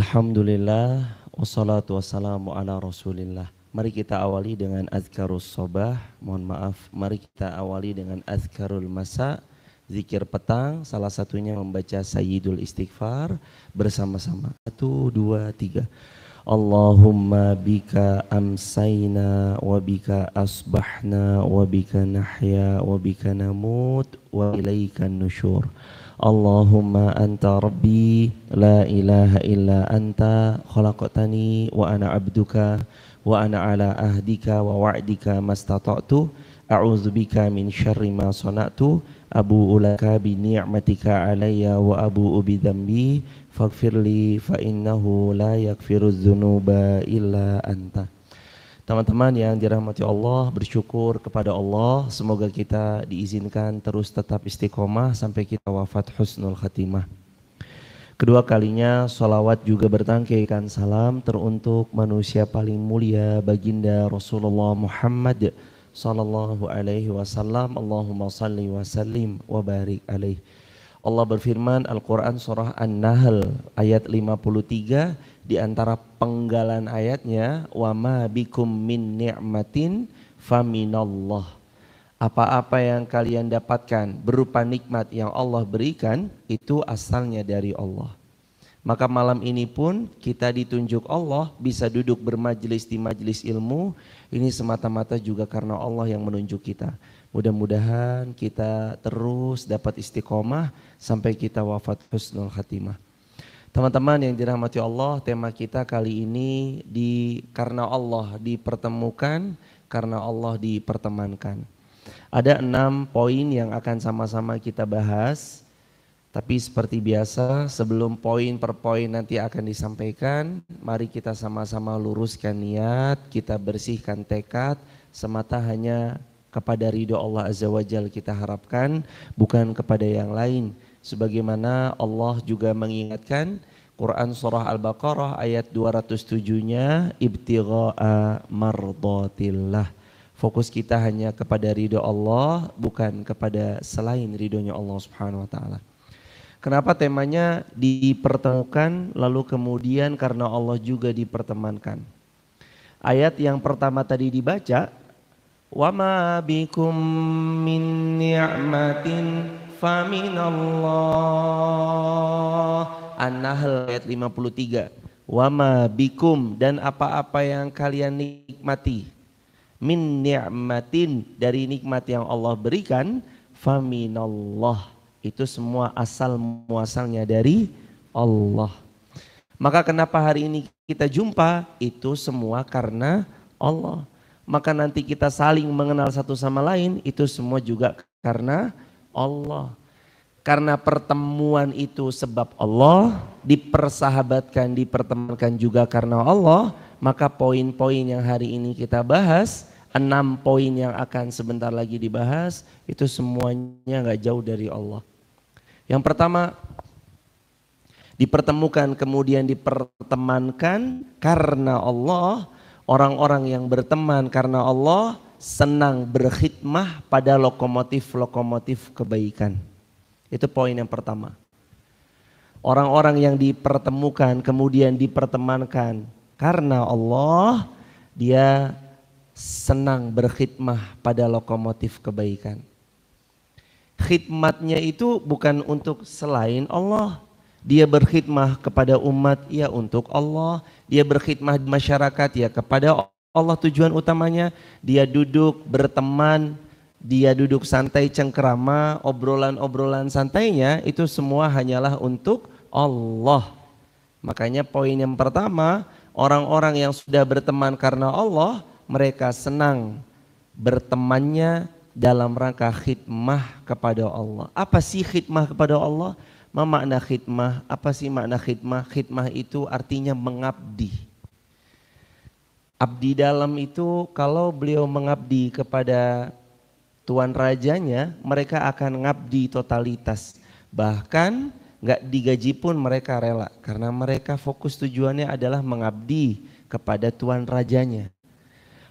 Alhamdulillah, wassalatu wassalamu ala rasulillah. Mari kita awali dengan azkarus sobah. Mohon maaf, mari kita awali dengan azkarul masa, zikir petang. Salah satunya membaca sayyidul istighfar bersama-sama. 1, 2, 3. Allahumma bika amsayna wa bika asbahna wa bika nahya wa bika namut wa ilaikan nusyur. Allahumma anta rabbi la ilaha illa anta khalaqtani wa ana abduka wa ana ala ahdika wa wa'dika mastata'tu a'udzubika min syarri ma sana'tu abu'u laka bi ni'matika alayya wa abu'u bi dzambi faghfirli fa innahu la yaghfirudz dzunuba illa anta. Teman-teman yang dirahmati Allah, bersyukur kepada Allah, semoga kita diizinkan terus tetap istiqomah sampai kita wafat husnul khatimah. Kedua kalinya sholawat juga bertangkaikan salam teruntuk manusia paling mulia baginda Rasulullah Muhammad sallallahu alaihi wasallam. Allahumma salli wa sallim wa barik alaih. Allah berfirman Al-Quran surah An-Nahl ayat 53, di antara penggalan ayatnya, wa ma bikum min ni'matin faminallah. Apa-apa yang kalian dapatkan berupa nikmat yang Allah berikan itu asalnya dari Allah. Maka malam ini pun kita ditunjuk Allah bisa duduk bermajlis di majlis ilmu, ini semata-mata juga karena Allah yang menunjuk kita. Mudah-mudahan kita terus dapat istiqomah sampai kita wafat husnul khatimah. Teman-teman yang dirahmati Allah, tema kita kali ini karena Allah dipertemukan, karena Allah dipertemankan. Ada 6 poin yang akan sama-sama kita bahas. Tapi seperti biasa, sebelum poin per poin nanti akan disampaikan, mari kita sama-sama luruskan niat, kita bersihkan tekad, semata hanya kepada ridho Allah Azza wa Jalla kita harapkan, bukan kepada yang lain. Sebagaimana Allah juga mengingatkan, Quran surah Al-Baqarah ayat 207-nya, ibtigha'a mardatillah. Fokus kita hanya kepada ridho Allah, bukan kepada selain ridhonya Allah Subhanahu wa taala. Kenapa temanya dipertemukan lalu kemudian karena Allah juga dipertemankan? Ayat yang pertama tadi dibaca, wa ma bikum min ni'matin faminallah. An-Nahl ayat 53. Wa ma bikum, dan apa-apa yang kalian nikmati, min ni'matin, dari nikmat yang Allah berikan, faminallah, itu semua asal muasalnya dari Allah. Maka kenapa hari ini kita jumpa, itu semua karena Allah. Maka nanti kita saling mengenal satu sama lain, itu semua juga karena Allah. Karena pertemuan itu sebab Allah, dipersahabatkan, dipertemankan juga karena Allah, maka poin-poin yang hari ini kita bahas, 6 poin yang akan sebentar lagi dibahas, itu semuanya gak jauh dari Allah. Yang pertama, dipertemukan kemudian dipertemankan karena Allah. Orang-orang yang berteman karena Allah senang berkhidmah pada lokomotif-lokomotif kebaikan. Itu poin yang pertama. Orang-orang yang dipertemukan kemudian dipertemankan karena Allah, dia senang berkhidmah pada lokomotif kebaikan. Khidmatnya itu bukan untuk selain Allah. Dia berkhidmah kepada umat ya untuk Allah. Dia berkhidmah di masyarakat ya kepada Allah, tujuan utamanya. Dia duduk berteman, dia duduk santai cengkerama, obrolan-obrolan santainya itu semua hanyalah untuk Allah. Makanya poin yang pertama, orang-orang yang sudah berteman karena Allah, mereka senang bertemannya dalam rangka khidmah kepada Allah. Apa sih khidmah kepada Allah? Ma makna khidmah? Apa sih makna khidmah? Khidmah itu artinya mengabdi. Abdi dalam itu kalau beliau mengabdi kepada tuan rajanya, mereka akan ngabdi totalitas. Bahkan gak digaji pun mereka rela. Karena mereka fokus tujuannya adalah mengabdi kepada tuan rajanya.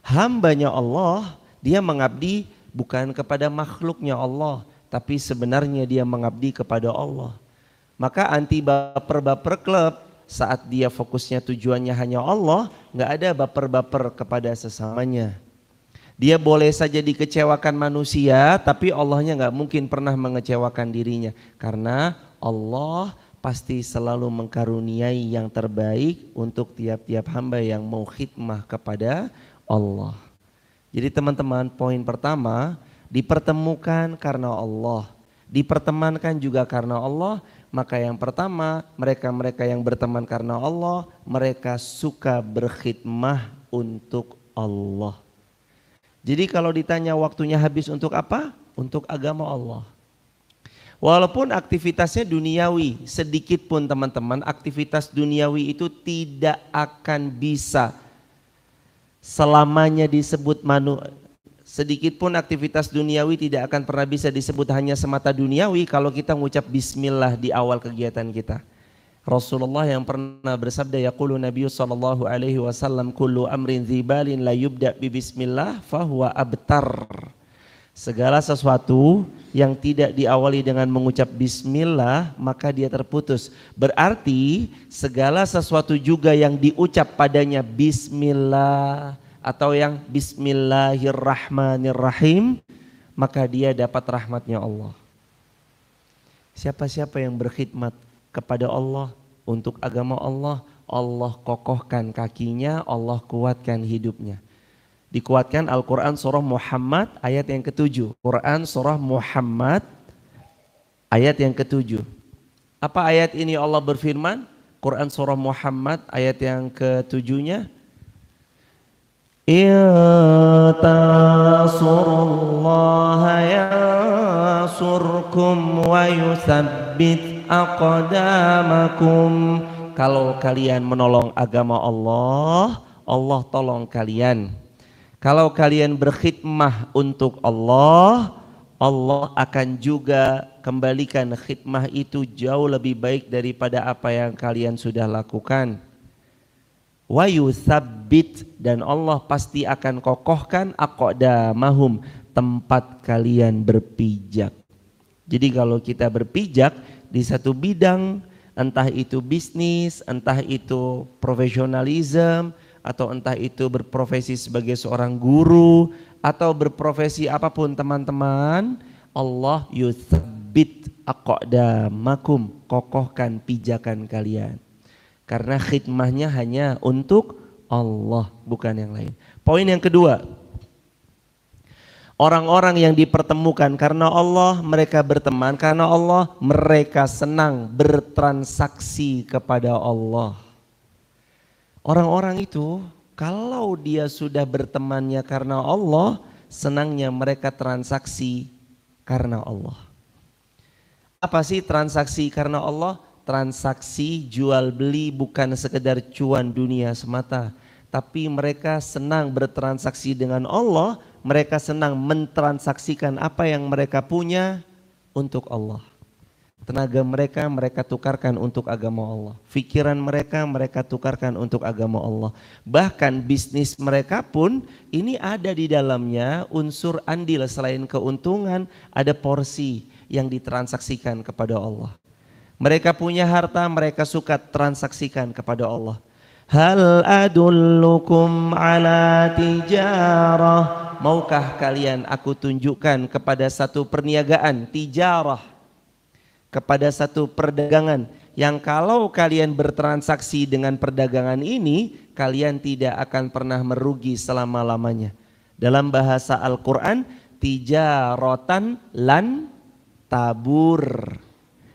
Hambanya Allah, dia mengabdi bukan kepada makhluknya Allah, tapi sebenarnya dia mengabdi kepada Allah. Maka anti baper-baper klub saat dia fokusnya tujuannya hanya Allah, nggak ada baper-baper kepada sesamanya. Dia boleh saja dikecewakan manusia, tapi Allahnya nggak mungkin pernah mengecewakan dirinya. Karena Allah pasti selalu mengkaruniai yang terbaik untuk tiap-tiap hamba yang mau khidmah kepada Allah. Jadi teman-teman, poin pertama, dipertemukan karena Allah. Dipertemankan juga karena Allah, maka yang pertama mereka-mereka yang berteman karena Allah, mereka suka berkhidmah untuk Allah. Jadi kalau ditanya waktunya habis untuk apa? Untuk agama Allah. Walaupun aktivitasnya duniawi, sedikit pun teman-teman aktivitas duniawi itu tidak akan bisa selamanya disebut sedikit pun aktivitas duniawi tidak akan pernah bisa disebut hanya semata duniawi kalau kita mengucap bismillah di awal kegiatan kita. Rasulullah yang pernah bersabda, yaqulu Nabi sallallahu alaihi wasallam, kullu amrin dzibalin la yubda bi bismillah fahuwa abtar. Segala sesuatu yang tidak diawali dengan mengucap bismillah maka dia terputus. Berarti segala sesuatu juga yang diucap padanya bismillah atau yang bismillahirrahmanirrahim, maka dia dapat rahmatnya Allah. Siapa-siapa yang berkhidmat kepada Allah, untuk agama Allah, Allah kokohkan kakinya, Allah kuatkan hidupnya. Dikuatkan Al-Quran surah Muhammad ayat yang ke-7. Quran surah Muhammad ayat yang ke-7. Apa ayat ini Allah berfirman? Quran surah Muhammad ayat yang ke-7-nya. In tansurullaha yansurkum wa yusabbit aqdamakum. Kalau kalian menolong agama Allah, Allah tolong kalian. Kalau kalian berkhidmah untuk Allah, Allah akan juga kembalikan khidmah itu jauh lebih baik daripada apa yang kalian sudah lakukan. Wa yusabbit, dan Allah pasti akan kokohkan aqdamahum, tempat kalian berpijak. Jadi kalau kita berpijak di satu bidang, entah itu bisnis, entah itu profesionalisme, atau entah itu berprofesi sebagai seorang guru, atau berprofesi apapun teman-teman, Allah yusabbit aqdamakum, kokohkan pijakan kalian. Karena khidmahnya hanya untuk Allah, bukan yang lain. Poin yang kedua, orang-orang yang dipertemukan karena Allah, mereka berteman karena Allah, mereka senang bertransaksi kepada Allah. Orang-orang itu kalau dia sudah bertemannya karena Allah, senangnya mereka transaksi karena Allah. Apa sih transaksi karena Allah? Transaksi jual beli bukan sekedar cuan dunia semata, tapi mereka senang bertransaksi dengan Allah, mereka senang mentransaksikan apa yang mereka punya untuk Allah. Tenaga mereka, mereka tukarkan untuk agama Allah. Pikiran mereka, mereka tukarkan untuk agama Allah. Bahkan bisnis mereka pun ini ada di dalamnya unsur andil, selain keuntungan ada porsi yang ditransaksikan kepada Allah. Mereka punya harta, mereka suka transaksikan kepada Allah. Hal adullukum ala tijarah. Maukah kalian aku tunjukkan kepada satu perniagaan, tijarah, kepada satu perdagangan yang kalau kalian bertransaksi dengan perdagangan ini, kalian tidak akan pernah merugi selama-lamanya. Dalam bahasa Al-Quran, tijaratan lan tabur.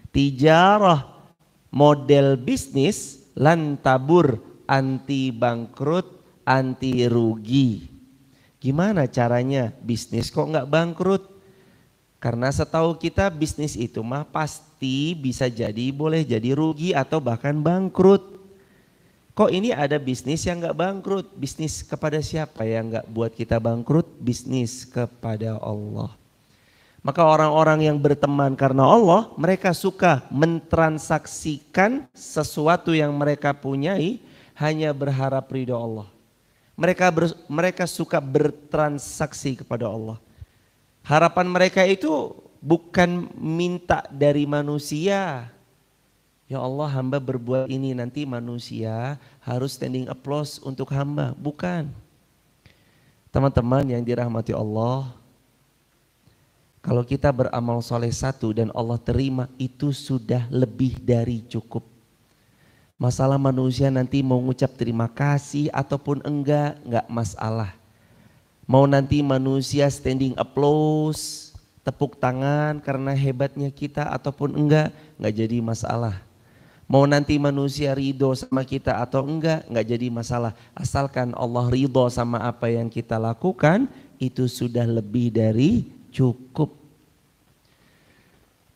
Tijarah, model bisnis, lan tabur, anti bangkrut, anti rugi. Gimana caranya bisnis kok nggak bangkrut? Karena setahu kita bisnis itu mah pasti bisa jadi, boleh jadi rugi atau bahkan bangkrut. Kok ini ada bisnis yang nggak bangkrut? Bisnis kepada siapa yang nggak buat kita bangkrut? Bisnis kepada Allah. Maka orang-orang yang berteman karena Allah, mereka suka mentransaksikan sesuatu yang mereka punyai hanya berharap ridho Allah. Mereka suka bertransaksi kepada Allah. Harapan mereka itu bukan minta dari manusia, Ya Allah, hamba berbuat ini, nanti manusia harus standing applause untuk hamba. Bukan. Teman-teman yang dirahmati Allah, kalau kita beramal soleh satu dan Allah terima, itu sudah lebih dari cukup. Masalah manusia nanti mau ngucap terima kasih ataupun enggak masalah. Mau nanti manusia standing applause, tepuk tangan karena hebatnya kita ataupun enggak jadi masalah. Mau nanti manusia ridho sama kita atau enggak jadi masalah. Asalkan Allah ridho sama apa yang kita lakukan, itu sudah lebih dari cukup.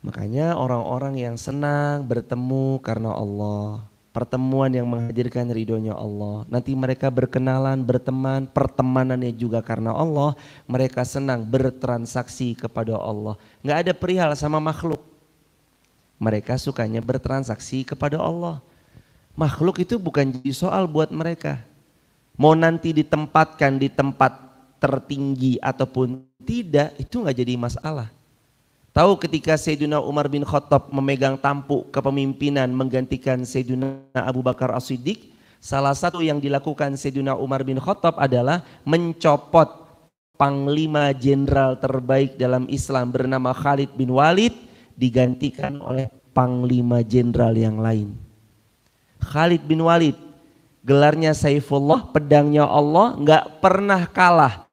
Makanya orang-orang yang senang bertemu karena Allah, pertemuan yang menghadirkan ridhonya Allah, nanti mereka berkenalan, berteman, pertemanannya juga karena Allah, mereka senang bertransaksi kepada Allah. Nggak ada perihal sama makhluk. Mereka sukanya bertransaksi kepada Allah. Makhluk itu bukan jadi soal buat mereka. Mau nanti ditempatkan di tempat tertinggi ataupun tidak, itu nggak jadi masalah. Tahu ketika Sayyidina Umar bin Khattab memegang tampuk kepemimpinan menggantikan Sayyidina Abu Bakar As-Siddiq, salah satu yang dilakukan Sayyidina Umar bin Khattab adalah mencopot panglima jenderal terbaik dalam Islam bernama Khalid bin Walid, digantikan oleh panglima jenderal yang lain. Khalid bin Walid, gelarnya Saifullah, pedangnya Allah, nggak pernah kalah.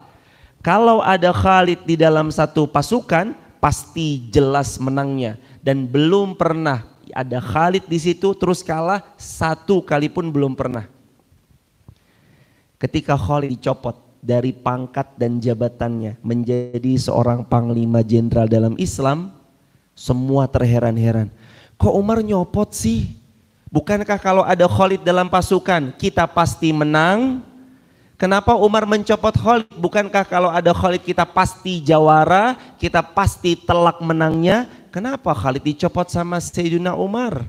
Kalau ada Khalid di dalam satu pasukan, pasti jelas menangnya, dan belum pernah ada Khalid di situ terus kalah satu kali pun belum pernah. Ketika Khalid dicopot dari pangkat dan jabatannya menjadi seorang panglima jenderal dalam Islam, semua terheran-heran. Kok Umar nyopot sih? Bukankah kalau ada Khalid dalam pasukan kita pasti menang? Kenapa Umar mencopot Khalid? Bukankah kalau ada Khalid kita pasti jawara, kita pasti telak menangnya? Kenapa Khalid dicopot sama Sayyidina Umar?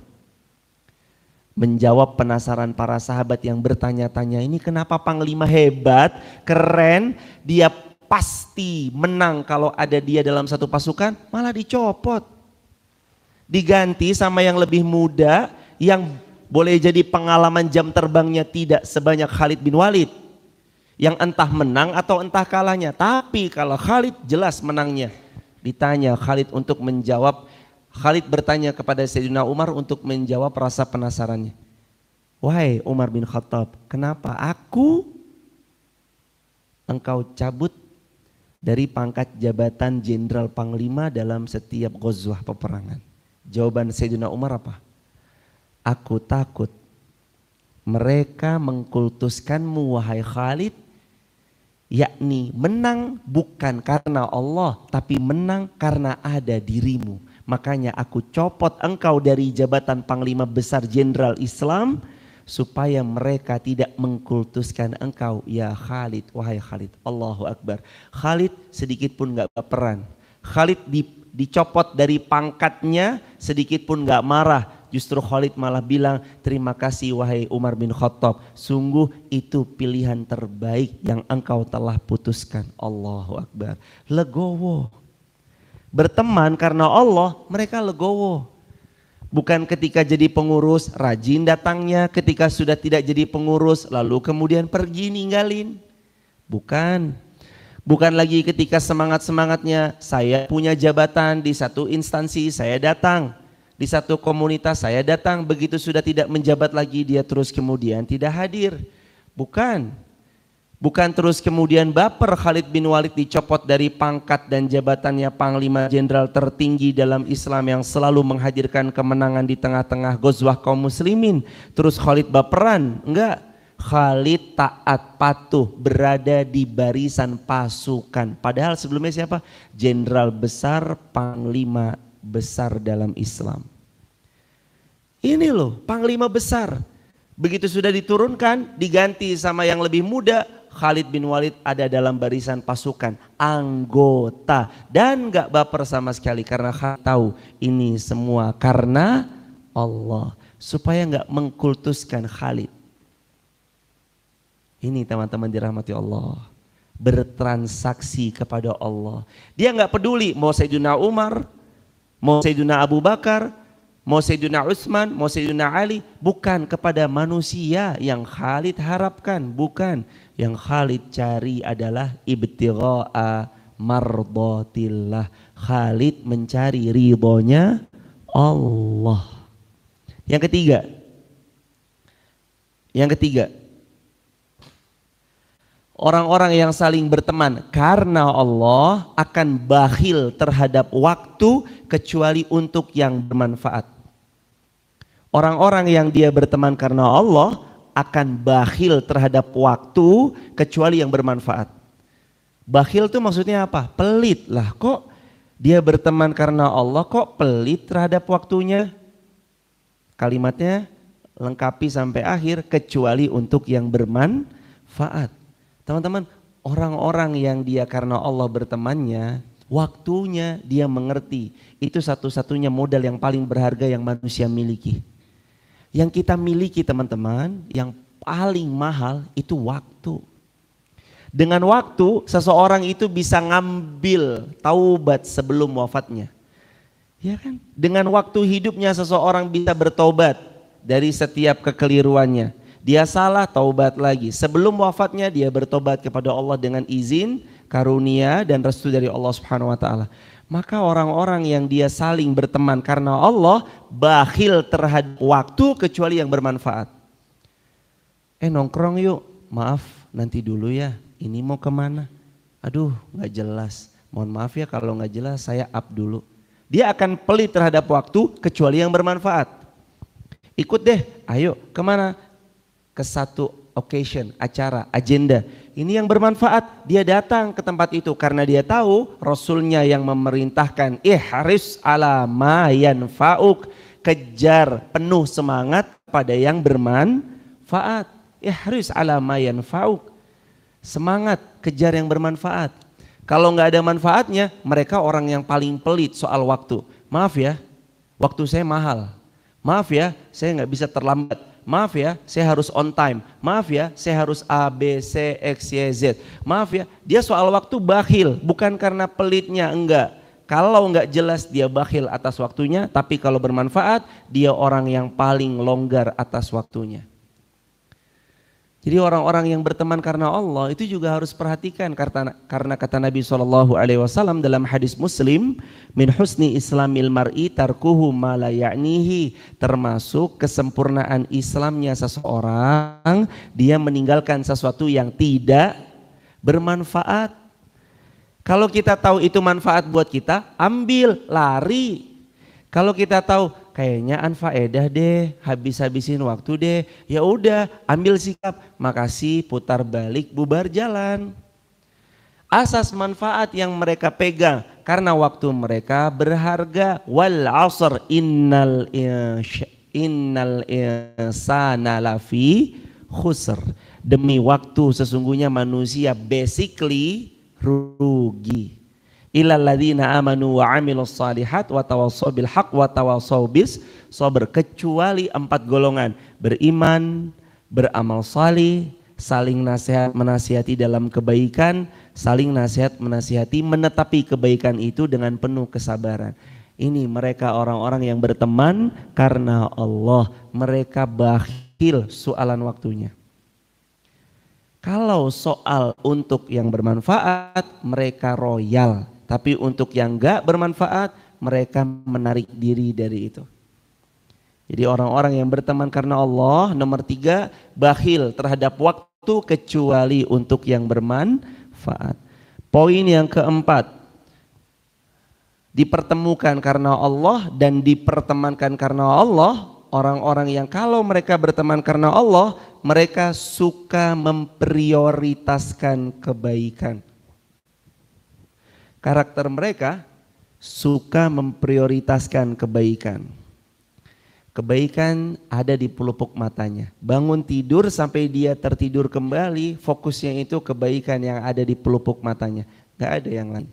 Menjawab penasaran para sahabat yang bertanya-tanya, ini kenapa panglima hebat, keren, dia pasti menang kalau ada dia dalam satu pasukan, malah dicopot. Diganti sama yang lebih muda, yang boleh jadi pengalaman jam terbangnya tidak sebanyak Khalid bin Walid, yang entah menang atau entah kalahnya. Tapi kalau Khalid jelas menangnya. Ditanya Khalid untuk menjawab, Khalid bertanya kepada Sayyidina Umar untuk menjawab rasa penasarannya. Wahai Umar bin Khattab, kenapa engkau cabut dari pangkat jabatan jenderal panglima dalam setiap ghazwah peperangan? Jawaban Sayyidina Umar apa? Aku takut mereka mengkultuskanmu wahai Khalid, yakni menang bukan karena Allah tapi menang karena ada dirimu. Makanya aku copot engkau dari jabatan panglima besar jenderal Islam supaya mereka tidak mengkultuskan engkau ya Khalid, wahai Khalid. Allahu Akbar. Khalid sedikit pun gak baperan. Khalid dicopot dari pangkatnya sedikit pun gak marah. Justru Khalid malah bilang, terima kasih wahai Umar bin Khattab, sungguh itu pilihan terbaik yang engkau telah putuskan. Allahu Akbar. Legowo. Berteman karena Allah, mereka legowo. Bukan ketika jadi pengurus rajin datangnya, ketika sudah tidak jadi pengurus lalu kemudian pergi ninggalin. Bukan. Bukan lagi ketika semangat-semangatnya saya punya jabatan di satu instansi saya datang, di satu komunitas saya datang, begitu sudah tidak menjabat lagi dia terus kemudian tidak hadir. Bukan. Bukan terus kemudian baper Khalid bin Walid dicopot dari pangkat dan jabatannya panglima jenderal tertinggi dalam Islam yang selalu menghadirkan kemenangan di tengah-tengah ghazwah kaum muslimin. Terus Khalid baperan? Enggak. Khalid taat patuh berada di barisan pasukan. Padahal sebelumnya siapa? Jenderal besar, panglima besar dalam Islam. Ini loh panglima besar. Begitu sudah diturunkan diganti sama yang lebih muda, Khalid bin Walid ada dalam barisan pasukan, anggota, dan gak baper sama sekali karena Khalid tahu ini semua karena Allah, supaya gak mengkultuskan Khalid. Ini teman-teman dirahmati Allah, bertransaksi kepada Allah. Dia gak peduli mau Sayyidina Umar, mau Sayyidina Abu Bakar, mau Sayyidina Utsman, mau Sayyidina Ali, bukan kepada manusia yang Khalid harapkan, bukan. Yang Khalid cari adalah ibtigha'a mardatillah. Khalid mencari ridhonya Allah. Yang ketiga, orang-orang yang saling berteman karena Allah akan bakhil terhadap waktu kecuali untuk yang bermanfaat. Orang-orang yang dia berteman karena Allah akan bakhil terhadap waktu kecuali yang bermanfaat. Bakhil itu maksudnya apa? Pelit lah, kok dia berteman karena Allah kok pelit terhadap waktunya? Kalimatnya lengkapi sampai akhir, kecuali untuk yang bermanfaat. Teman-teman, orang-orang yang dia karena Allah bertemannya, waktunya dia mengerti. Itu satu-satunya modal yang paling berharga yang manusia miliki. Yang kita miliki teman-teman, yang paling mahal itu waktu. Dengan waktu seseorang itu bisa ngambil taubat sebelum wafatnya. Ya kan? Dengan waktu hidupnya seseorang bisa bertobat dari setiap kekeliruannya. Dia salah, taubat lagi. Sebelum wafatnya dia bertobat kepada Allah dengan izin, karunia dan restu dari Allah Subhanahu wa taala. Maka orang-orang yang dia saling berteman karena Allah bakhil terhadap waktu kecuali yang bermanfaat. Nongkrong yuk, maaf nanti dulu ya, ini mau kemana? Aduh gak jelas, mohon maaf ya kalau gak jelas saya up dulu. Dia akan pelit terhadap waktu kecuali yang bermanfaat. Ikut deh, ayo kemana? Ke satu occasion, acara, agenda. Ini yang bermanfaat, dia datang ke tempat itu karena dia tahu Rasulnya yang memerintahkan ihris ala ma yanfa'uk, kejar penuh semangat pada yang bermanfaat. Ihris ala ma yanfa'uk, semangat kejar yang bermanfaat. Kalau nggak ada manfaatnya, mereka orang yang paling pelit soal waktu. Maaf ya, waktu saya mahal. Maaf ya, saya nggak bisa terlambat. Maaf ya, saya harus on time. Maaf ya, saya harus A, B, C, X, Y, Z. Maaf ya, dia soal waktu bakhil, bukan karena pelitnya, enggak. Kalau enggak jelas dia bakhil atas waktunya, tapi kalau bermanfaat, dia orang yang paling longgar atas waktunya. Jadi orang-orang yang berteman karena Allah itu juga harus perhatikan karena kata Nabi SAW dalam hadis Muslim, min husni islamil mar'i tarkuhu ma la ya'nihi, termasuk kesempurnaan Islamnya seseorang dia meninggalkan sesuatu yang tidak bermanfaat. Kalau kita tahu itu manfaat buat kita, ambil, lari. Kalau kita tahu kayaknya anfaedah deh, habis-habisin waktu deh, ya udah ambil sikap, makasih, putar balik, bubar jalan. Asas manfaat yang mereka pegang karena waktu mereka berharga. Wal asr innal insana lafi khusr. Demi waktu sesungguhnya manusia basically rugi. Illal ladzina amanu wa 'amilus shalihat wa tawassaw bil haqq wa tawassaw bis sabr, kecuali 4 golongan: beriman, beramal salih, saling nasihat menasihati dalam kebaikan, saling nasihat menasihati menetapi kebaikan itu dengan penuh kesabaran. Ini mereka orang-orang yang berteman karena Allah, mereka bakhil soalan waktunya. Kalau soal untuk yang bermanfaat mereka royal. Tapi untuk yang enggak bermanfaat, mereka menarik diri dari itu. Jadi orang-orang yang berteman karena Allah, nomor 3, bakhil terhadap waktu kecuali untuk yang bermanfaat. Poin yang keempat, dipertemukan karena Allah dan dipertemankan karena Allah. Orang-orang yang kalau mereka berteman karena Allah, mereka suka memprioritaskan kebaikan. Karakter mereka suka memprioritaskan kebaikan. Kebaikan ada di pelupuk matanya. Bangun tidur sampai dia tertidur kembali, fokusnya itu kebaikan yang ada di pelupuk matanya. Gak ada yang lain.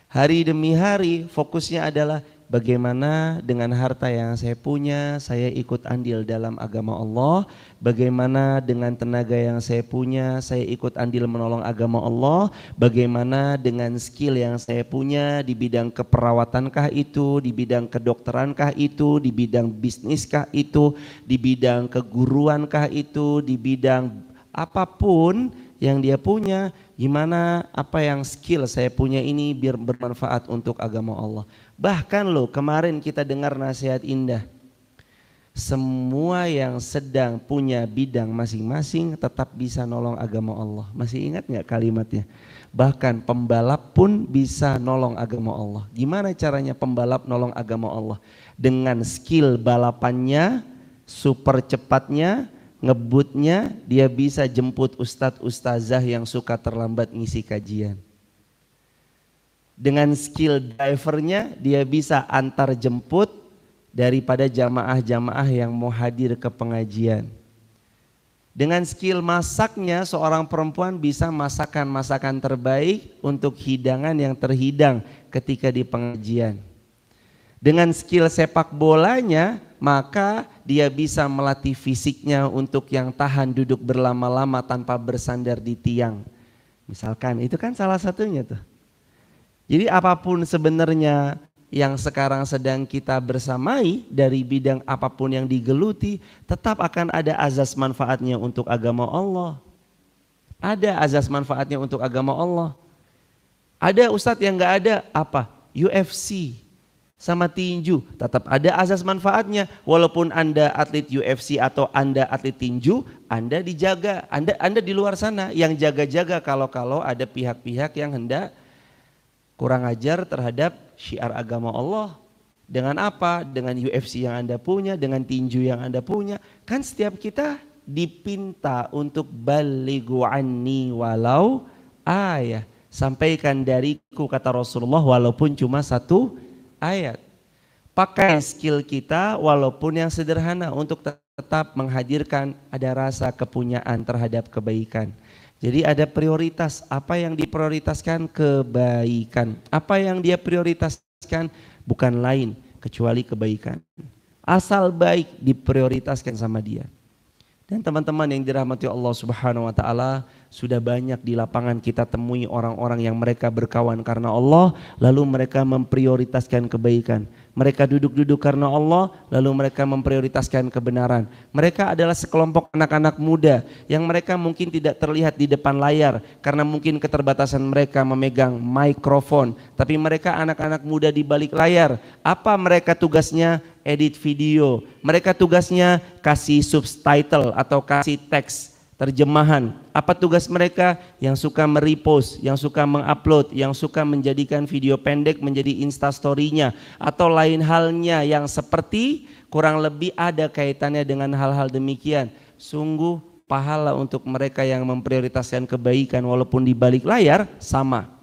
Hari demi hari fokusnya adalah bagaimana dengan harta yang saya punya, saya ikut andil dalam agama Allah. Bagaimana dengan tenaga yang saya punya, saya ikut andil menolong agama Allah. Bagaimana dengan skill yang saya punya di bidang keperawatankah itu, di bidang kedokterankah itu, di bidang bisniskah itu, di bidang keguruankah itu, di bidang apapun yang dia punya, gimana apa yang skill saya punya ini biar bermanfaat untuk agama Allah. Bahkan loh, kemarin kita dengar nasihat indah, semua yang sedang punya bidang masing-masing tetap bisa nolong agama Allah. Masih ingat gak kalimatnya? Bahkan pembalap pun bisa nolong agama Allah. Gimana caranya pembalap nolong agama Allah? Dengan skill balapannya, super cepatnya, ngebutnya, dia bisa jemput ustadz ustazah yang suka terlambat ngisi kajian. Dengan skill drivernya, dia bisa antar jemput daripada jamaah-jamaah yang mau hadir ke pengajian. Dengan skill masaknya, seorang perempuan bisa masakan-masakan terbaik untuk hidangan yang terhidang ketika di pengajian. Dengan skill sepak bolanya, maka dia bisa melatih fisiknya untuk yang tahan duduk berlama-lama tanpa bersandar di tiang. Misalkan, itu kan salah satunya tuh. Jadi apapun sebenarnya yang sekarang sedang kita bersamai dari bidang apapun yang digeluti, tetap akan ada azas manfaatnya untuk agama Allah. Ada azas manfaatnya untuk agama Allah. Ada ustadz yang gak ada apa? UFC sama tinju, tetap ada azas manfaatnya. Walaupun Anda atlet UFC atau Anda atlet tinju, Anda dijaga, Anda di luar sana yang jaga-jaga kalau ada pihak-pihak yang hendak kurang ajar terhadap syiar agama Allah. Dengan apa? Dengan UFC yang Anda punya, dengan tinju yang Anda punya. Kan setiap kita dipinta untuk balighu anni walau ayat. Sampaikan dariku, kata Rasulullah, walaupun cuma satu ayat. Pakai skill kita walaupun yang sederhana untuk tetap menghadirkan ada rasa kepunyaan terhadap kebaikan. Jadi ada prioritas, apa yang diprioritaskan? Kebaikan. Apa yang dia prioritaskan? Bukan lain kecuali kebaikan. Asal baik diprioritaskan sama dia. Dan teman-teman yang dirahmati Allah Subhanahu wa taala, sudah banyak di lapangan kita temui orang-orang yang mereka berkawan karena Allah, lalu mereka memprioritaskan kebaikan. Mereka duduk-duduk karena Allah, lalu mereka memprioritaskan kebenaran. Mereka adalah sekelompok anak-anak muda yang mereka mungkin tidak terlihat di depan layar karena mungkin keterbatasan mereka memegang mikrofon, tapi mereka anak-anak muda di balik layar. Apa mereka tugasnya? Edit video. Mereka tugasnya kasih subtitle atau kasih teks terjemahan. Apa tugas mereka? Yang suka merepost, yang suka mengupload, yang suka menjadikan video pendek menjadi instastory-nya, atau lain halnya yang seperti kurang lebih ada kaitannya dengan hal-hal demikian. Sungguh pahala untuk mereka yang memprioritaskan kebaikan walaupun di balik layar sama.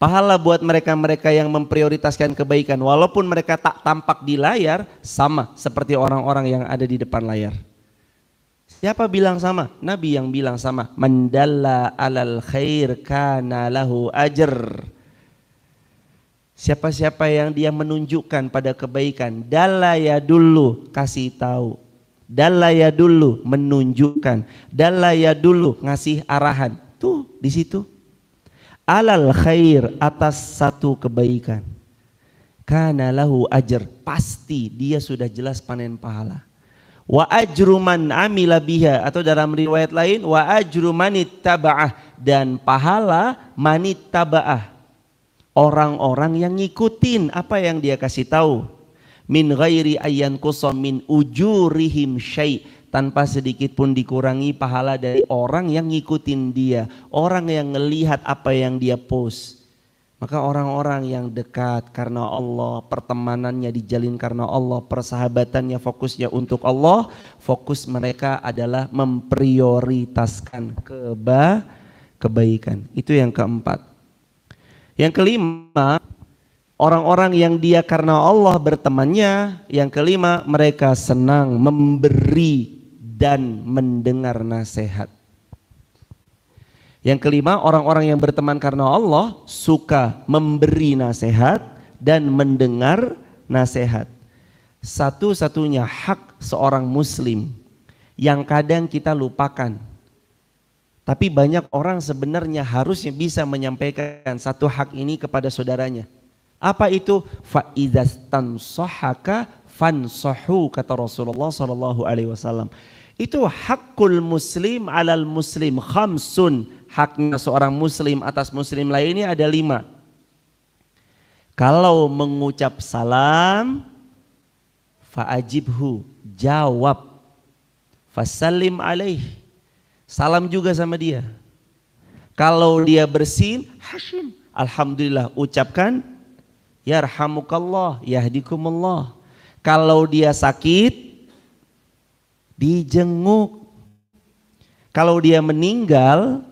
Pahala buat mereka-mereka yang memprioritaskan kebaikan walaupun mereka tak tampak di layar sama seperti orang-orang yang ada di depan layar. Siapa bilang sama? Nabi yang bilang sama. Man dalla alal khair kana lahu ajr. Siapa-siapa yang dia menunjukkan pada kebaikan, dalla ya dulu, kasih tahu. Dalla ya dulu, menunjukkan. Dalla ya dulu, ngasih arahan. Tuh di situ. Alal khair, atas satu kebaikan. Kana lahu ajr, pasti dia sudah jelas panen pahala. Wa ajru man amila biha, atau dalam riwayat lain wa ajru manittaba'ah, dan pahala manittaba'ah, orang-orang yang ngikutin apa yang dia kasih tahu. Min ghairi ayyan qusam min ujurihim syai', tanpa sedikit pun dikurangi pahala dari orang yang ngikutin dia, orang yang ngelihat apa yang dia post. Maka orang-orang yang dekat karena Allah, pertemanannya dijalin karena Allah, persahabatannya fokusnya untuk Allah, fokus mereka adalah memprioritaskan kebaikan. Itu yang keempat. Yang kelima, orang-orang yang dia karena Allah bertemannya. Yang kelima, mereka senang memberi dan mendengar nasihat. Yang kelima, orang-orang yang berteman karena Allah suka memberi nasihat dan mendengar nasihat. Satu-satunya hak seorang muslim yang kadang kita lupakan. Tapi banyak orang sebenarnya harusnya bisa menyampaikan satu hak ini kepada saudaranya. Apa itu? Fa idzastansahaka fansahu, kata Rasulullah SAW. Itu hakul muslim alal muslim khamsun. Haknya seorang muslim atas muslim lainnya ada 5. Kalau mengucap salam, fa'ajibhu, jawab. Fasallim alaih, salam juga sama dia. Kalau dia bersin, hashim, alhamdulillah, ucapkan yarhamukallah, yahdikumullah. Kalau dia sakit, dijenguk. Kalau dia meninggal,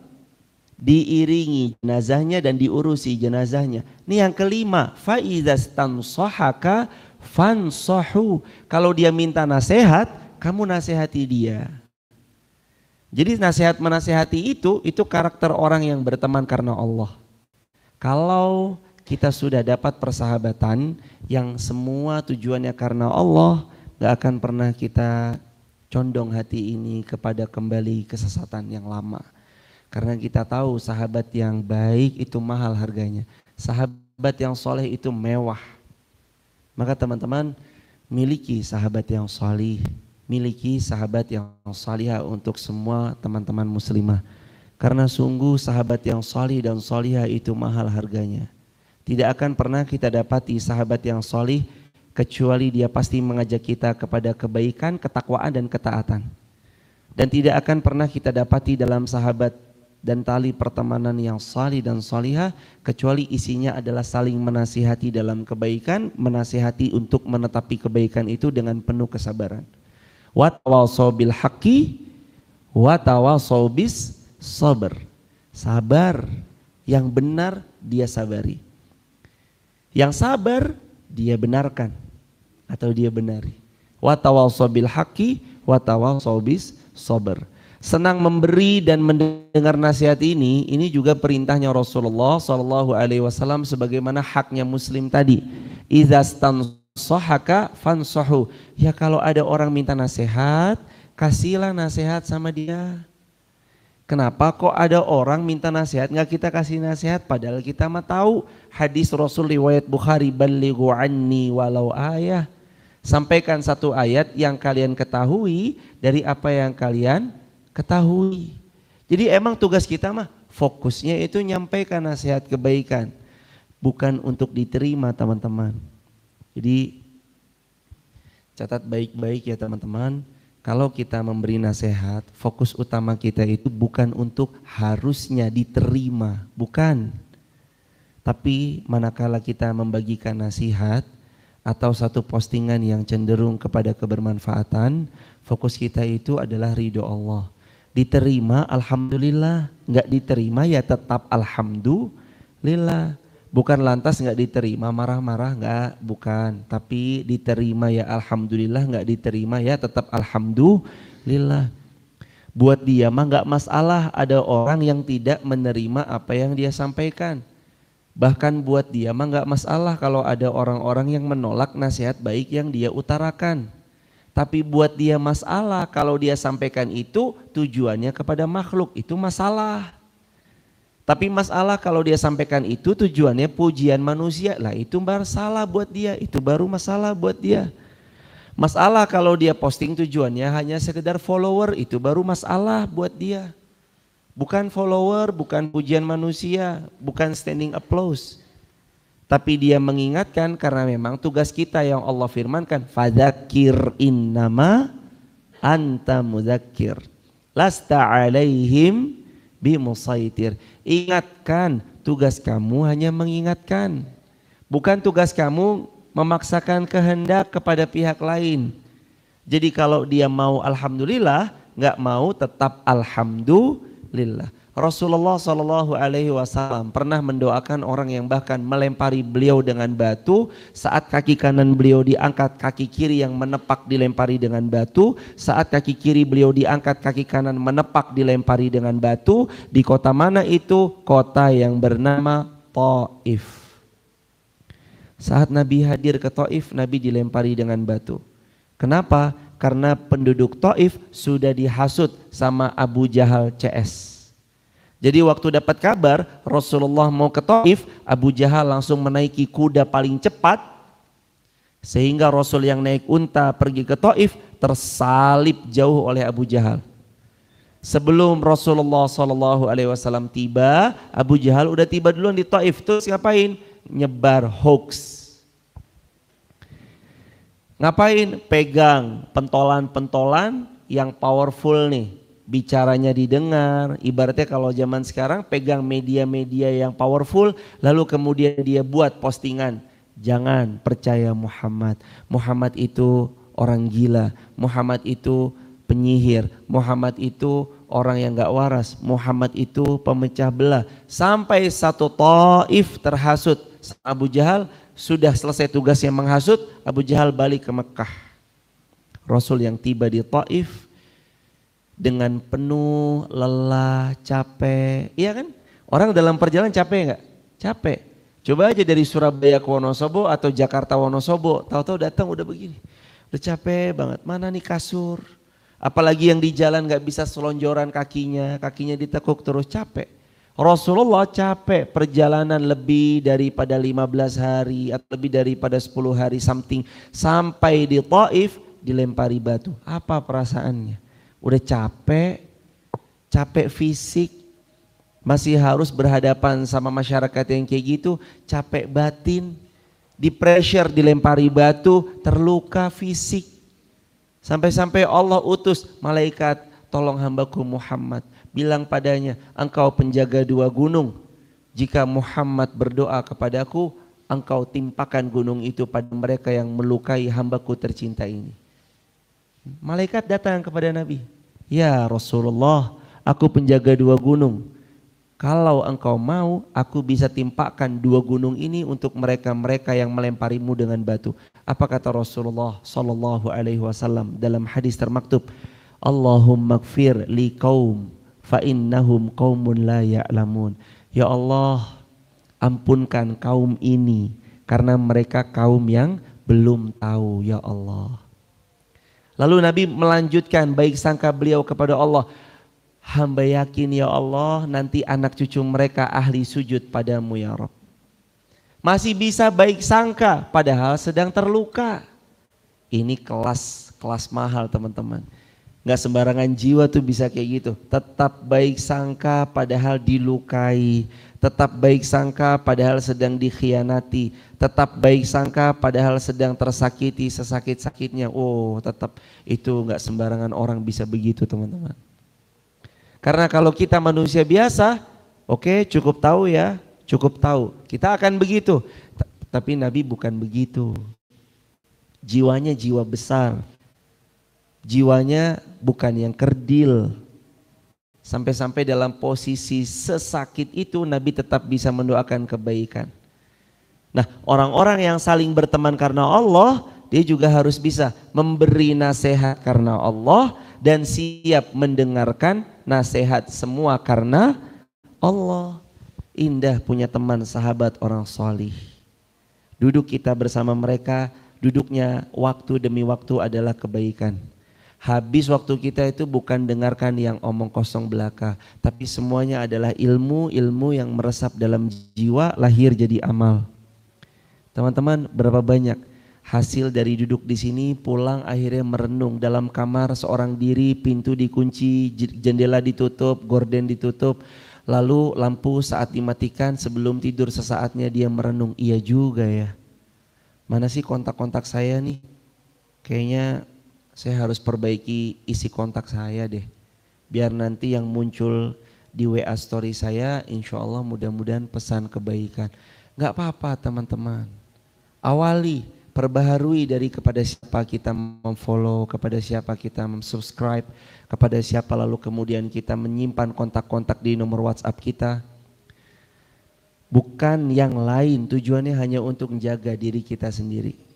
diiringi jenazahnya dan diurusi jenazahnya. Ini yang kelima, fa idzastansahaka fansahu. Kalau dia minta nasihat, kamu nasihati dia. Jadi nasihat menasihati itu karakter orang yang berteman karena Allah. Kalau kita sudah dapat persahabatan yang semua tujuannya karena Allah, gak akan pernah kita condong hati ini kepada kembali kesesatan yang lama. Karena kita tahu sahabat yang baik itu mahal harganya. Sahabat yang soleh itu mewah. Maka teman-teman, miliki sahabat yang soleh. Miliki sahabat yang salihah untuk semua teman-teman muslimah. Karena sungguh sahabat yang salih dan salihah itu mahal harganya. Tidak akan pernah kita dapati sahabat yang salih kecuali dia pasti mengajak kita kepada kebaikan, ketakwaan dan ketaatan. Dan tidak akan pernah kita dapati dalam sahabat dan tali pertemanan yang salih dan salihah kecuali isinya adalah saling menasihati dalam kebaikan, menasihati untuk menetapi kebaikan itu dengan penuh kesabaran. Wa tawassaw bil haqqi wa tawassaw bis sabr. Sabar, yang benar dia sabari. Yang sabar dia benarkan atau dia benari. Wa tawassaw bil haqqi wa tawassaw bis sabr. Senang memberi dan mendengar nasihat ini juga perintahnya Rasulullah SAW sebagaimana haknya muslim tadi. Idzastansahaka fansahu. Ya kalau ada orang minta nasihat, kasihlah nasihat sama dia. Kenapa kok ada orang minta nasihat nggak kita kasih nasihat? Padahal kita mah tahu hadis Rasul riwayat Bukhari, ballighu anni walau ayah. Sampaikan satu ayat yang kalian ketahui dari apa yang kalian ketahui. Jadi emang tugas kita mah fokusnya itu nyampaikan nasihat kebaikan, bukan untuk diterima teman-teman. Jadi catat baik-baik ya teman-teman, kalau kita memberi nasihat, fokus utama kita itu bukan untuk harusnya diterima, bukan. Tapi manakala kita membagikan nasihat atau satu postingan yang cenderung kepada kebermanfaatan, fokus kita itu adalah ridho Allah. Diterima alhamdulillah, enggak diterima ya tetap alhamdulillah. Bukan lantas enggak diterima marah-marah, enggak, bukan. Tapi diterima ya alhamdulillah, enggak diterima ya tetap alhamdulillah. Buat dia mah enggak masalah ada orang yang tidak menerima apa yang dia sampaikan. Bahkan buat dia mah enggak masalah kalau ada orang-orang yang menolak nasihat baik yang dia utarakan. Tapi buat dia masalah kalau dia sampaikan itu tujuannya kepada makhluk, itu masalah. Tapi masalah kalau dia sampaikan itu tujuannya pujian manusia, lah itu masalah buat dia, itu baru masalah buat dia. Masalah kalau dia posting tujuannya hanya sekedar follower, itu baru masalah buat dia. Bukan follower, bukan pujian manusia, bukan standing applause. Tapi dia mengingatkan karena memang tugas kita yang Allah firmankan, fadzakir innama anta mudzakir lasta alaihim bimusaitir. Ingatkan, tugas kamu hanya mengingatkan. Bukan tugas kamu memaksakan kehendak kepada pihak lain. Jadi kalau dia mau alhamdulillah, enggak mau tetap alhamdulillah. Rasulullah SAW pernah mendoakan orang yang bahkan melempari beliau dengan batu, saat kaki kanan beliau diangkat, kaki kiri yang menepak dilempari dengan batu. Saat kaki kiri beliau diangkat, kaki kanan menepak dilempari dengan batu. Di kota mana itu? Kota yang bernama Taif. Saat Nabi hadir ke Taif, Nabi dilempari dengan batu. Kenapa? Karena penduduk Taif sudah dihasut sama Abu Jahal CS. Jadi waktu dapat kabar Rasulullah mau ke Taif, Abu Jahal langsung menaiki kuda paling cepat, sehingga Rasul yang naik unta pergi ke Taif tersalib jauh oleh Abu Jahal. Sebelum Rasulullah SAW tiba, Abu Jahal udah tiba duluan di Taif. Terus ngapain? Nyebar hoax. Ngapain? Pegang pentolan-pentolan yang powerful nih. Bicaranya didengar. Ibaratnya kalau zaman sekarang pegang media-media yang powerful, lalu kemudian dia buat postingan. Jangan percaya Muhammad. Muhammad itu orang gila. Muhammad itu penyihir. Muhammad itu orang yang gak waras. Muhammad itu pemecah belah. Sampai satu Taif terhasut. Abu Jahal sudah selesai tugasnya menghasut, Abu Jahal balik ke Mekah. Rasul yang tiba di Taif dengan penuh lelah, capek. Iya kan? Orang dalam perjalanan capek gak? Capek. Coba aja dari Surabaya ke Wonosobo atau Jakarta Wonosobo, tahu-tahu datang udah begini. Udah capek banget, mana nih kasur. Apalagi yang di jalan gak bisa selonjoran kakinya ditekuk terus, capek. Rasulullah capek perjalanan lebih daripada 15 hari atau lebih daripada 10 hari something. Sampai di Taif dilempari batu. Apa perasaannya? Udah capek, capek fisik. Masih harus berhadapan sama masyarakat yang kayak gitu, capek batin. Di pressure dilempari batu, terluka fisik. Sampai-sampai Allah utus malaikat, tolong hambaku Muhammad. Bilang padanya, engkau penjaga 2 gunung. Jika Muhammad berdoa kepadaku, engkau timpakan gunung itu pada mereka yang melukai hambaku tercinta ini. Malaikat datang kepada Nabi. Ya Rasulullah, aku penjaga 2 gunung. Kalau engkau mau, aku bisa timpakan 2 gunung ini untuk mereka-mereka yang melemparimu dengan batu. Apa kata Rasulullah sallallahu alaihi wasallam dalam hadis termaktub? Allahumma gfir li qaum fa innahum qaumun la ya'lamun. Ya Allah, ampunkan kaum ini karena mereka kaum yang belum tahu, ya Allah. Lalu Nabi melanjutkan baik sangka beliau kepada Allah. Hamba yakin ya Allah nanti anak cucu mereka ahli sujud padamu ya Rabb. Masih bisa baik sangka padahal sedang terluka. Ini kelas mahal teman-teman. Gak sembarangan jiwa tuh bisa kayak gitu. Tetap baik sangka padahal dilukai. Tetap baik sangka padahal sedang dikhianati. Tetap baik sangka padahal sedang tersakiti sesakit-sakitnya. Oh tetap itu gak sembarangan orang bisa begitu teman-teman. Karena kalau kita manusia biasa, oke, cukup tahu ya, cukup tahu. Kita akan begitu. Tapi Nabi bukan begitu. Jiwanya jiwa besar. Jiwanya bukan yang kerdil. Sampai-sampai dalam posisi sesakit itu Nabi tetap bisa mendoakan kebaikan. Nah, orang-orang yang saling berteman karena Allah, dia juga harus bisa memberi nasihat karena Allah dan siap mendengarkan nasihat semua karena Allah. Indah punya teman sahabat orang solih. Duduk kita bersama mereka, duduknya waktu demi waktu adalah kebaikan. Habis waktu kita itu bukan dengarkan yang omong kosong belaka, tapi semuanya adalah ilmu yang meresap dalam jiwa, lahir jadi amal. Teman-teman, berapa banyak hasil dari duduk di sini, pulang akhirnya merenung dalam kamar seorang diri, pintu dikunci, jendela ditutup, gorden ditutup, lalu lampu saat dimatikan, sebelum tidur sesaatnya dia merenung, iya juga ya. Mana sih kontak-kontak saya nih? Kayaknya saya harus perbaiki isi kontak saya deh. Biar nanti yang muncul di WA story saya, insya Allah mudah-mudahan pesan kebaikan. Gak apa-apa teman-teman. Awali, perbaharui dari kepada siapa kita memfollow, kepada siapa kita subscribe, kepada siapa lalu kemudian kita menyimpan kontak-kontak di nomor WhatsApp kita. Bukan yang lain, tujuannya hanya untuk menjaga diri kita sendiri.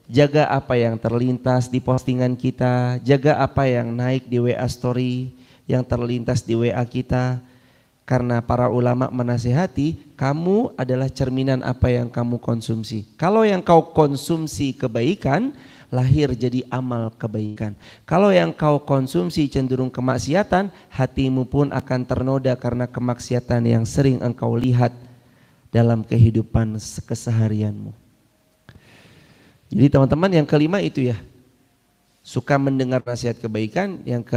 Jaga apa yang terlintas di postingan kita, jaga apa yang naik di WA story, yang terlintas di WA kita. Karena para ulama menasihati, kamu adalah cerminan apa yang kamu konsumsi. Kalau yang kau konsumsi kebaikan, lahir jadi amal kebaikan. Kalau yang kau konsumsi cenderung kemaksiatan, hatimu pun akan ternoda karena kemaksiatan yang sering engkau lihat dalam kehidupan keseharianmu. Jadi teman-teman, yang kelima itu ya, suka mendengar nasihat kebaikan. Yang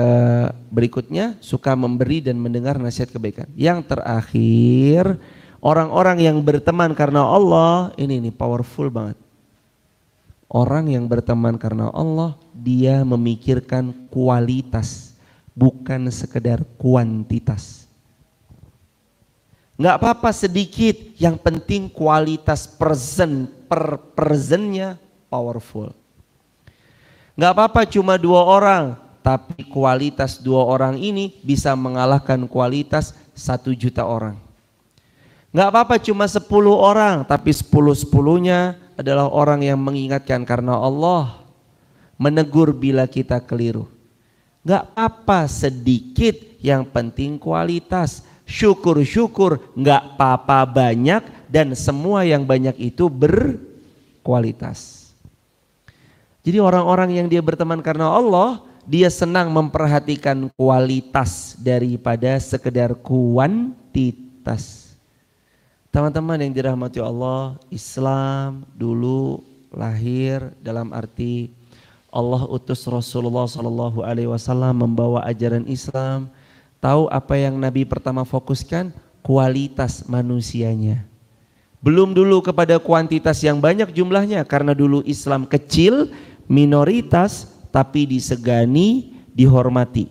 berikutnya suka memberi dan mendengar nasihat kebaikan. Yang terakhir, orang-orang yang berteman karena Allah, ini powerful banget. Orang yang berteman karena Allah, dia memikirkan kualitas, bukan sekedar kuantitas. Nggak apa-apa sedikit, yang penting kualitas presentnya powerful. Nggak apa-apa cuma 2 orang, tapi kualitas 2 orang ini bisa mengalahkan kualitas 1 juta orang. Nggak apa-apa cuma 10 orang, tapi 10-10-nya adalah orang yang mengingatkan karena Allah, menegur bila kita keliru. Nggak apa-apa sedikit, yang penting kualitas. Syukur-syukur nggak apa-apa banyak, dan semua yang banyak itu berkualitas. Jadi orang-orang yang dia berteman karena Allah, dia senang memperhatikan kualitas daripada sekedar kuantitas. Teman-teman yang dirahmati Allah, Islam dulu lahir dalam arti Allah utus Rasulullah SAW membawa ajaran Islam. Tahu apa yang Nabi pertama fokuskan? Kualitas manusianya. Belum dulu kepada kuantitas yang banyak jumlahnya, karena dulu Islam kecil, minoritas, tapi disegani, dihormati.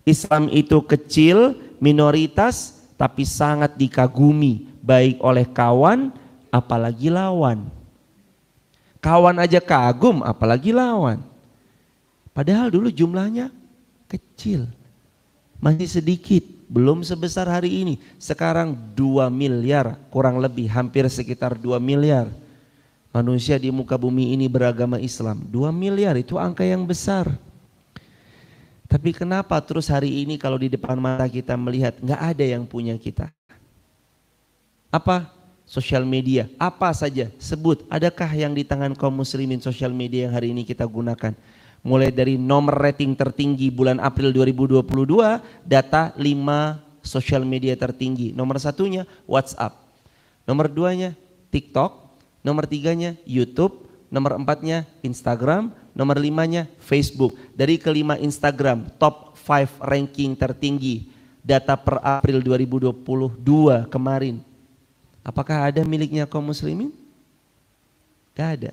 Islam itu kecil, minoritas, tapi sangat dikagumi, baik oleh kawan, apalagi lawan. Kawan aja kagum, apalagi lawan. Padahal dulu jumlahnya kecil, masih sedikit, belum sebesar hari ini. Sekarang 2 miliar, kurang lebih, hampir sekitar 2 miliar. Manusia di muka bumi ini beragama Islam. 2 miliar itu angka yang besar. Tapi kenapa terus hari ini kalau di depan mata kita melihat nggak ada yang punya kita? Apa? Sosial media. Apa saja? Sebut. Adakah yang di tangan kaum muslimin sosial media yang hari ini kita gunakan? Mulai dari nomor rating tertinggi bulan April 2022, data 5 sosial media tertinggi. Nomor 1-nya WhatsApp. Nomor 2-nya TikTok. Nomor 3-nya YouTube, nomor 4-nya Instagram, nomor 5-nya Facebook. Dari kelima Instagram, top 5 ranking tertinggi, data per April 2022 kemarin. Apakah ada miliknya kaum muslimin? Gak ada.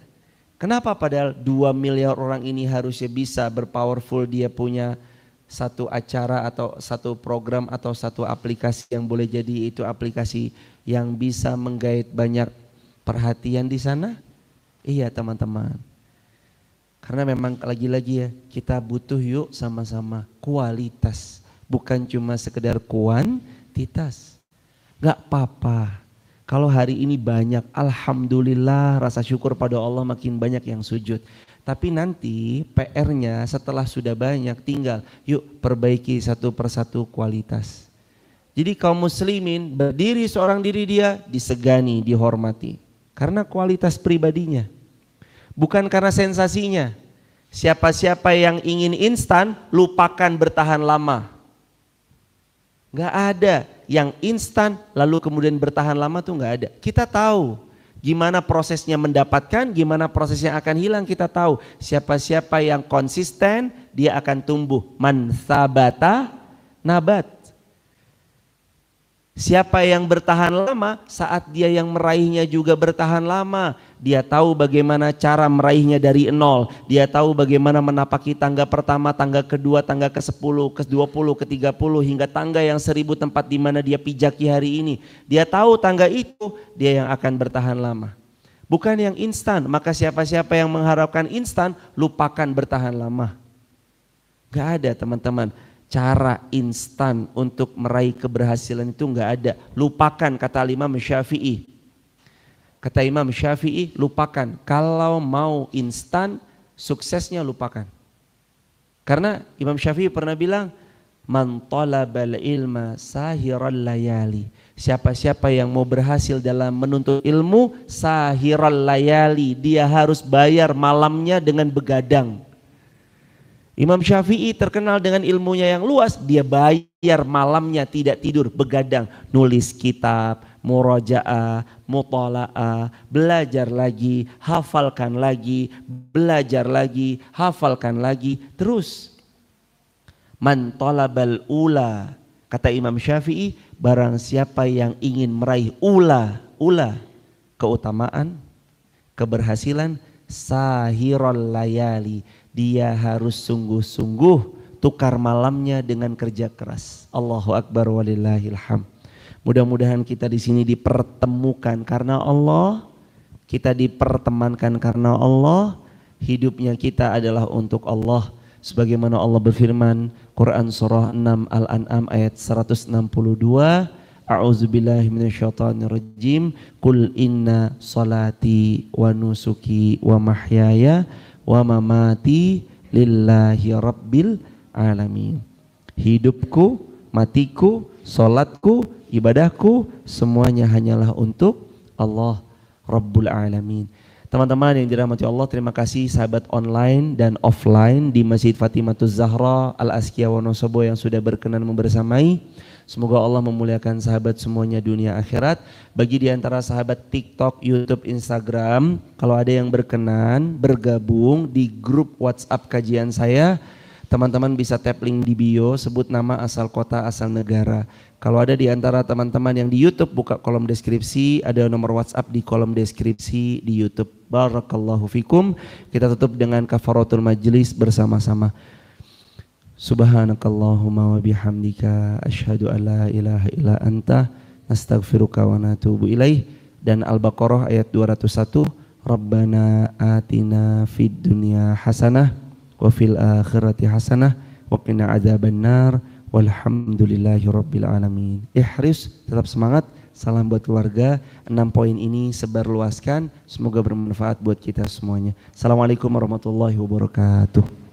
Kenapa padahal 2 miliar orang ini harusnya bisa berpowerful, dia punya satu acara atau satu program atau satu aplikasi yang boleh jadi itu aplikasi yang bisa menggait banyak perhatian di sana? Iya teman-teman. Karena memang lagi-lagi ya, kita butuh yuk sama-sama kualitas, bukan cuma sekedar kuantitas. Gak apa-apa. Kalau hari ini banyak, alhamdulillah, rasa syukur pada Allah makin banyak yang sujud. Tapi nanti PR-nya setelah sudah banyak, tinggal yuk perbaiki satu persatu kualitas. Jadi kaum muslimin berdiri seorang diri dia disegani, dihormati. Karena kualitas pribadinya, bukan karena sensasinya. Siapa-siapa yang ingin instan, lupakan bertahan lama. Gak ada yang instan lalu kemudian bertahan lama tuh gak ada. Kita tahu gimana prosesnya mendapatkan, gimana prosesnya akan hilang, kita tahu. Siapa-siapa yang konsisten, dia akan tumbuh. Man sabata nabat. Siapa yang bertahan lama, saat dia yang meraihnya juga bertahan lama. Dia tahu bagaimana cara meraihnya dari nol. Dia tahu bagaimana menapaki tangga pertama, tangga kedua, tangga ke-10, ke-20, ke-30 hingga tangga yang 1000 tempat di mana dia pijaki hari ini. Dia tahu tangga itu, dia yang akan bertahan lama. Bukan yang instan. Maka siapa-siapa yang mengharapkan instan, lupakan bertahan lama. Gak ada teman-teman. Cara instan untuk meraih keberhasilan itu enggak ada. Lupakan, kata Imam Syafi'i. Kata Imam Syafi'i, lupakan. Kalau mau instan, suksesnya lupakan. Karena Imam Syafi'i pernah bilang, Man talabal ilma sahiral layali. Siapa-siapa yang mau berhasil dalam menuntut ilmu sahiral layali, dia harus bayar malamnya dengan begadang. Imam Syafi'i terkenal dengan ilmunya yang luas, dia bayar malamnya tidak tidur, begadang, nulis kitab, murajaah, mutalaah, belajar lagi, hafalkan lagi, belajar lagi, hafalkan lagi, terus. Man talabal ula, kata Imam Syafi'i, barang siapa yang ingin meraih ula, keutamaan, keberhasilan, sahiral layali, dia harus sungguh-sungguh tukar malamnya dengan kerja keras. Allahu Akbar walillahilham. Mudah-mudahan kita di sini dipertemukan karena Allah, kita dipertemankan karena Allah, hidupnya kita adalah untuk Allah. Sebagaimana Allah berfirman, Quran surah 6 Al-An'am ayat 162, A'udzubillahi minasyaitonirrajim, Qul inna salati wa nusuki wa mahyaya wa mamati lillahi rabbil alamin. Hidupku, matiku, salatku, ibadahku, semuanya hanyalah untuk Allah Rabbul Alamin. Teman-teman yang dirahmati Allah, terima kasih sahabat online dan offline di Masjid Fatimatuz Zahra Al-Azkiyah Wonosobo yang sudah berkenan membersamai. Semoga Allah memuliakan sahabat semuanya dunia akhirat. Bagi di antara sahabat TikTok, YouTube, Instagram, kalau ada yang berkenan bergabung di grup WhatsApp kajian saya, teman-teman bisa tap link di bio, sebut nama, asal kota, asal negara. Kalau ada di antara teman-teman yang di YouTube, buka kolom deskripsi, ada nomor WhatsApp di kolom deskripsi di YouTube. Barakallahu fikum. Kita tutup dengan kafaratul majlis bersama-sama. Subhanakallahumma wa bihamdika asyhadu an la ilaha illa anta nastaghfiruka wa natubu ilaih. Dan Al-Baqarah ayat 201, Rabbana atina fid dunya hasanah wa fil akhirati hasanah wa qina adzabannar. Walhamdulillahi rabbil alamin. Ihris, tetap semangat. Salam buat keluarga. 6 poin ini sebarluaskan, semoga bermanfaat buat kita semuanya. Assalamualaikum warahmatullahi wabarakatuh.